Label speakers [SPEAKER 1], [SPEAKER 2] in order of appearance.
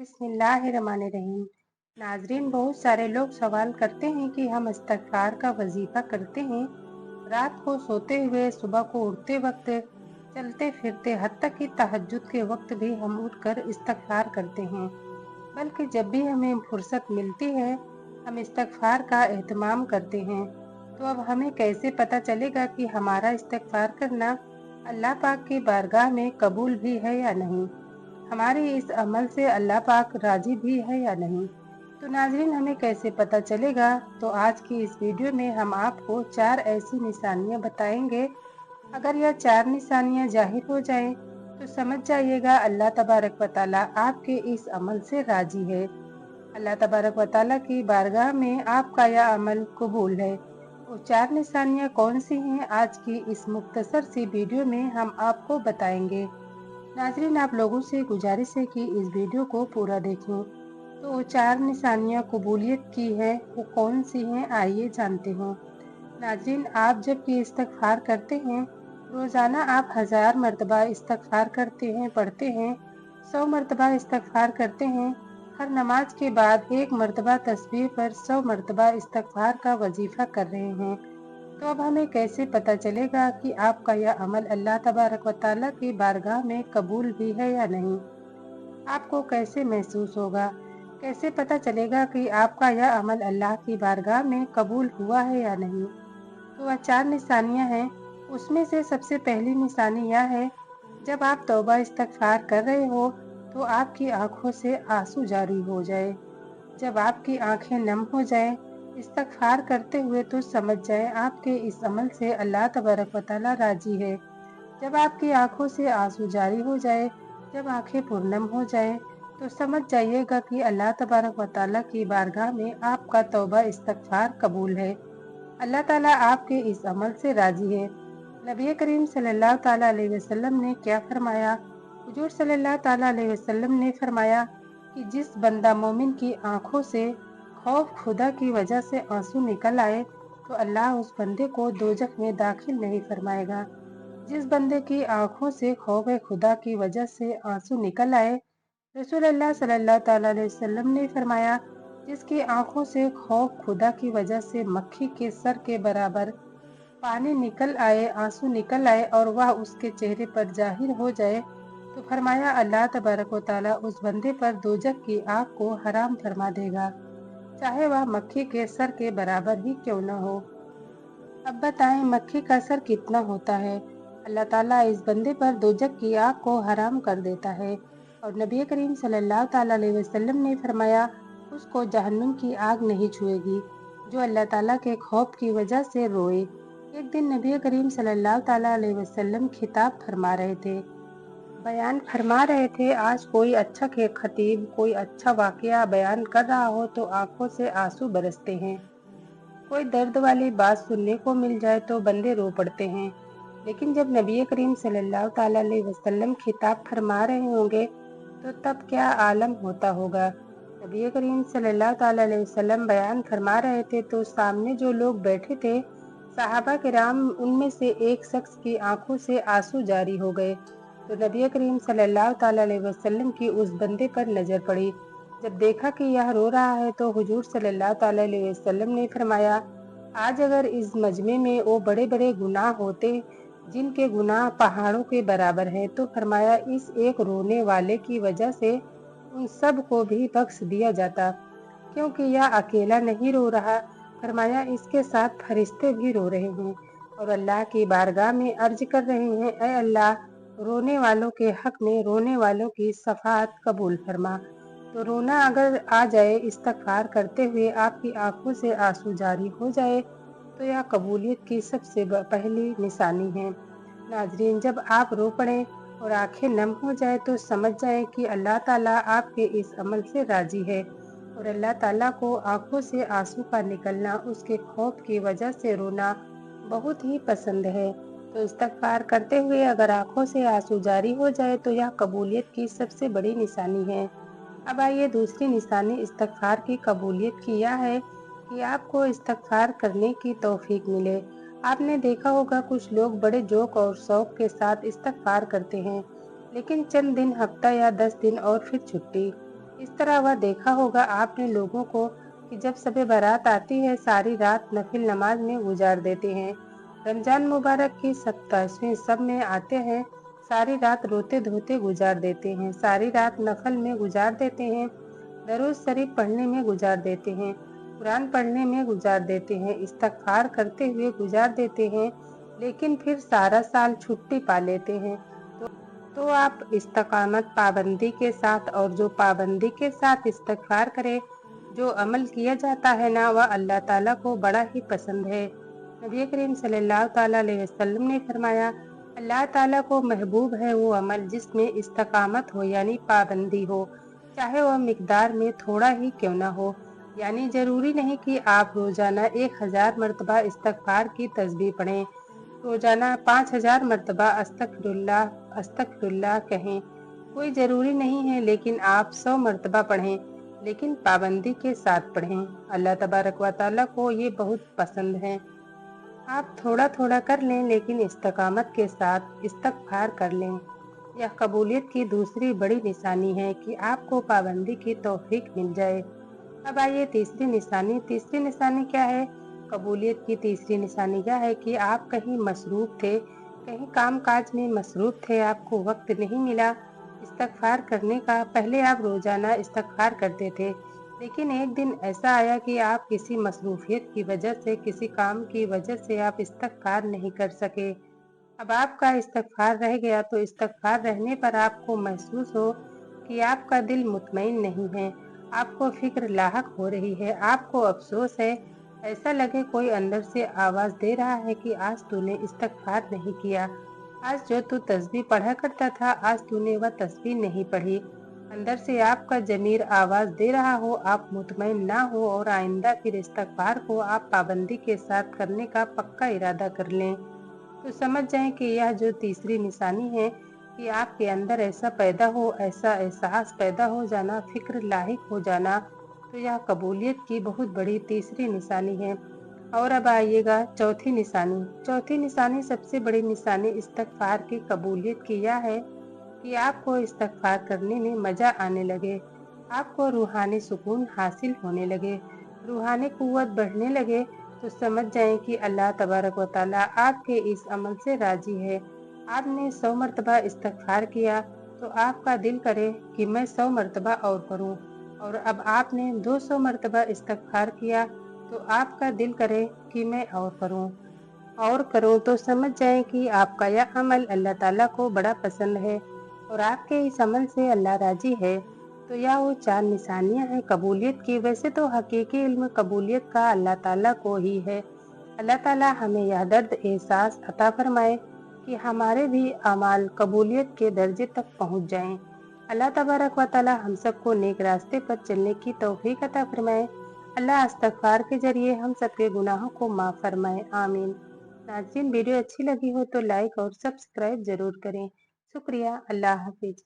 [SPEAKER 1] बिस्मिल्लाहिर्रहमानिर्रहीम। नाजरीन, बहुत सारे लोग सवाल करते हैं कि हम इस्तगफार का वजीफा करते हैं। रात को सोते हुए, सुबह को उठते वक्त, चलते फिरते, हत्ता कि तहज्जुद के वक्त भी हम उठकर इस्तगफार करते हैं। बल्कि जब भी हमें फुर्सत मिलती है, हम इस्तगफार का एहतमाम करते हैं। तो अब हमें कैसे पता चलेगा कि हमारा इस्तगफार करना अल्लाह पाक की बारगाह में कबूल भी है या नहीं? हमारे इस अमल से अल्लाह पाक राजी भी है या नहीं? तो नाज़रीन, हमें कैसे पता चलेगा? तो आज की इस वीडियो में हम आपको 4 ऐसी निशानियां बताएंगे। अगर यह 4 निशानियां ज़ाहिर हो जाएं, तो समझ जाइएगा अल्लाह तबारक व तआला आपके इस अमल से राजी है। अल्लाह तबारक व तआला की बारगाह में आपका यह अमल कबूल है। वो 4 निशानियां कौन सी हैं, आज की इस मुख्तसर सी वीडियो में हम आपको बताएंगे। नाजरीन, आप लोगों से गुजारिश है कि इस वीडियो को पूरा देखें। तो वो 4 निशानियां कबूलियत की है, वो कौन सी हैं, आइए जानते हैं। नाजरीन, आप जब भी इस्तगफार करते हैं, रोज़ाना आप 1000 मरतबा इस्तगफार करते हैं, पढ़ते हैं, 100 मरतबा इस्तगफार करते हैं। हर नमाज के बाद 1 मरतबा तस्बीह पर 100 मरतबा इस्तगफार का वजीफा कर रहे हैं। तो अब हमें कैसे पता चलेगा कि आपका यह अमल अल्लाह तबारक व तआला की बारगाह में कबूल भी है या नहीं? आपको कैसे महसूस होगा? कैसे पता चलेगा कि आपका यह अमल अल्लाह की बारगाह में कबूल हुआ है या नहीं? तो वह 4 निशानियां हैं। उसमें से सबसे पहली निशानी यह है, जब आप तौबा इस्तगफार कर रहे हो, तो आपकी आंखों से आंसू जारी हो जाए। जब आपकी आंखें नम हो जाएं इस्तगफार करते हुए, तो समझ जाएं आपके इस अमल से अल्लाह तबारक व तआला राजी है। जब आपकी आंखों से आंसू जारी हो जाए, जब आंखें पुरनम हो जाए, तो समझ जाइएगा कि अल्लाह तबारक व तआला की बारगाह में आपका तौबा इस्तगफार कबूल है। अल्लाह ताला आपके इस अमल से राजी है। नबी करीम सल्लल्लाहु ताला अलैहि वसल्लम ने क्या फरमाया? हुजूर सल्लल्लाहु ताला अलैहि वसल्लम ने फरमाया कि जिस बंदा मोमिन की आंखों से खौफ खुदा की वजह से आंसू निकल आए, तो अल्लाह उस बंदे को दोजख में दाखिल नहीं फरमाएगा। जिस बंदे की आंखों से खौफ खुदा की वजह से आंसू निकल आए, रसूलुल्लाह सल्लल्लाहु ताला अलैहि वसल्लम ने फरमाया, जिसकी आंखों से खौफ खुदा की वजह से मक्खी के सर के बराबर पानी निकल आए, आंसू निकल आए और वह उसके चेहरे पर जाहिर हो जाए, तो फरमाया अल्लाह तबारक व तआला उस बंदे पर दोजख की आग को हराम फरमा देगा, चाहे वह मक्खी के सर के बराबर ही क्यों न हो। अब बताएं, मक्खी का सर कितना होता है? अल्लाह ताला इस बंदे पर दोजख की आग को हराम कर देता है। और नबी करीम सल्लल्लाहु ताला अलैहि वसल्लम ने फरमाया, उसको जहन्नुम की आग नहीं छुएगी, जो अल्लाह ताला के खौफ की वजह से रोए। एक दिन नबी करीम सल्लल्लाहु ताला अलैहि वसल्लम खिताब फरमा रहे थे, बयान फरमा रहे थे। आज कोई अच्छा के खतीब कोई अच्छा वाकया बयान कर रहा हो, तो आंखों से आंसू बरसते हैं। कोई दर्द वाली बात सुनने को मिल जाए तो बंदे रो पड़ते हैं। लेकिन जब नबी करीम सल्लल्लाहु ताला अलैहि वसल्लम खिताब फरमा रहे होंगे, तो तब क्या आलम होता होगा। नबी करीम सल्लल्लाहु ताला अलैहि वसल्लम बयान फरमा रहे थे, तो सामने जो लोग बैठे थे सहाबा किराम, उनमें से एक शख्स की आंखों से आंसू जारी हो गए। तो नबी करीम सल्लल्लाहु ताला अलैहि वसल्लम की उस बंदे पर नजर पड़ी। जब देखा कि यह रो रहा है, तो हुजूर सल्लल्लाहु ताला अलैहि वसल्लम ने फरमाया, आज अगर इस मजमे में वो बड़े बड़े गुनाह होते जिनके गुनाह पहाड़ों के बराबर है, तो फरमाया इस एक रोने वाले की वजह से उन सब को भी बख्श दिया जाता, क्योंकि यह अकेला नहीं रो रहा। फरमाया इसके साथ फरिश्ते भी रो रहे हैं और अल्लाह की बारगाह में अर्ज कर रहे हैं, ऐ अल्लाह, रोने वालों के हक में रोने वालों की शफाअत कबूल फरमा। तो रोना अगर आ जाए, इस्तगफार करते हुए आपकी आंखों से आंसू जारी हो जाए, तो यह कबूलियत की सबसे पहली निशानी है। नाजरीन, जब आप रो पड़ें और आंखें नम हो जाए, तो समझ जाए कि अल्लाह ताला आपके इस अमल से राजी है और अल्लाह ताला को आंखों से आंसू का निकलना, उसके खौफ की वजह से रोना बहुत ही पसंद है। तो इस्तगफार करते हुए अगर आंखों से आंसू जारी हो जाए, तो यह कबूलियत की सबसे बड़ी निशानी है। अब आइए दूसरी निशानी इस्तगफार की कबूलियत की यह है कि आपको इस्तगफार करने की तौफीक मिले। आपने देखा होगा कुछ लोग बड़े जोक और शौक के साथ इस्तगफार करते हैं, लेकिन चंद दिन, हफ्ता या 10 दिन और फिर छुट्टी। इस तरह वह देखा होगा आपने लोगों को कि जब शब बारात आती है सारी रात नफिल नमाज में गुजार देते हैं। रमजान मुबारक की 27वीं शब में आते हैं, सारी रात रोते धोते गुजार देते हैं, सारी रात नफल में गुजार देते हैं, दरूद शरीफ पढ़ने में गुजार देते हैं, कुरान पढ़ने में गुजार देते हैं, इस्तगफार करते हुए गुजार देते हैं, लेकिन फिर सारा साल छुट्टी पा लेते हैं। तो आप इस्तकामत पाबंदी के साथ, और जो पाबंदी के साथ इस्तगफार करे, जो अमल किया जाता है ना, वह अल्लाह ताला को बड़ा ही पसंद है। नबी करीम सल्लल्लाहु ताला अलैहि वसल्लम ने फरमाया, अल्लाह ताला को महबूब है वो अमल जिसमें इस्तकामत हो यानी पाबंदी हो, चाहे वह मिकदार में थोड़ा ही क्यों ना हो। यानी जरूरी नहीं कि आप रोजाना 1000 मरतबा इस्तगफार की तस्बीह पढ़ें, रोजाना 5000 मरतबा अस्तगफिरुल्लाह अस्तगफिरुल्लाह कहें, कोई ज़रूरी नहीं है, लेकिन आप 100 मरतबा पढ़ें, लेकिन पाबंदी के साथ पढ़ें। अल्लाह तबारक व तआला को ये बहुत पसंद है। आप थोड़ा थोड़ा कर लें, लेकिन इस्तकामत के साथ इस्तगफार कर लें। यह कबूलियत की दूसरी बड़ी निशानी है कि आपको पाबंदी की तौफीक मिल जाए। अब आइए तीसरी निशानी क्या है? कबूलियत की तीसरी निशानी यह है कि आप कहीं मसरूफ थे, कहीं काम काज में मसरूफ थे, आपको वक्त नहीं मिला इस्तगफार करने का। पहले आप रोजाना इस्तगफार करते थे, लेकिन एक दिन ऐसा आया कि आप किसी मसरूफियत की वजह से, किसी काम की वजह से आप इस्तगफार नहीं कर सके। अब आपका इस्तगफार रह गया, तो इस्तगफार रहने पर आपको महसूस हो कि आपका दिल मुतमईन नहीं है, आपको फिक्र लाहक हो रही है, आपको अफसोस है, ऐसा लगे कोई अंदर से आवाज दे रहा है कि आज तूने इस्तगफार नहीं किया, आज जो तू तस्बीह पढ़ा करता था, आज तूने वह तस्बीह नहीं पढ़ी। अंदर से आपका जमीर आवाज दे रहा हो, आप मुतमईन ना हो, और आइंदा फिर इस्तगफार को आप पाबंदी के साथ करने का पक्का इरादा कर लें। तो समझ जाएं कि यह जो तीसरी निशानी है कि आपके अंदर ऐसा पैदा हो, ऐसा एहसास पैदा हो जाना, फिक्र लाहिक हो जाना, तो यह कबूलियत की बहुत बड़ी तीसरी निशानी है। और अब आइएगा चौथी निशानी सबसे बड़ी निशानी इस्तगफार की कबूलियत की यह है कि आपको इस्तगफार करने में मजा आने लगे, आपको रूहानी सुकून हासिल होने लगे, रूहानी कुव्वत बढ़ने लगे। तो समझ जाएं कि अल्लाह तबारक व तआला आपके इस अमल से राजी है। आपने 100 मरतबा इस्तगफार किया, तो आपका दिल करे कि मैं 100 मरतबा और करूं, और अब आपने 200 मरतबा इस्तगफार किया, तो आपका दिल करे कि मैं और करूं। तो समझ जाएं कि आपका यह अमल अल्लाह ताला को बड़ा पसंद है, और आपके इस अमल से अल्लाह राजी है। तो यह वो 4 निशानियां हैं कबूलियत की। वैसे तो हकीकी इल्म कबूलियत का अल्लाह ताला को ही है। अल्लाह ताला हमें यह दर्द एहसास अता फरमाए कि हमारे भी अमाल कबूलियत के दर्जे तक पहुंच जाएं। अल्लाह तबारक व तआला हम सबको नेक रास्ते पर चलने की तौफीक अता फरमाए। अल्लाह इस्तगफार के जरिए हम सबके गुनाहों को माफ़ फरमाए, आमीन। नाज़रीन, वीडियो अच्छी लगी हो तो लाइक और सब्सक्राइब जरूर करें। शुक्रिया। अल्लाह हाफिज।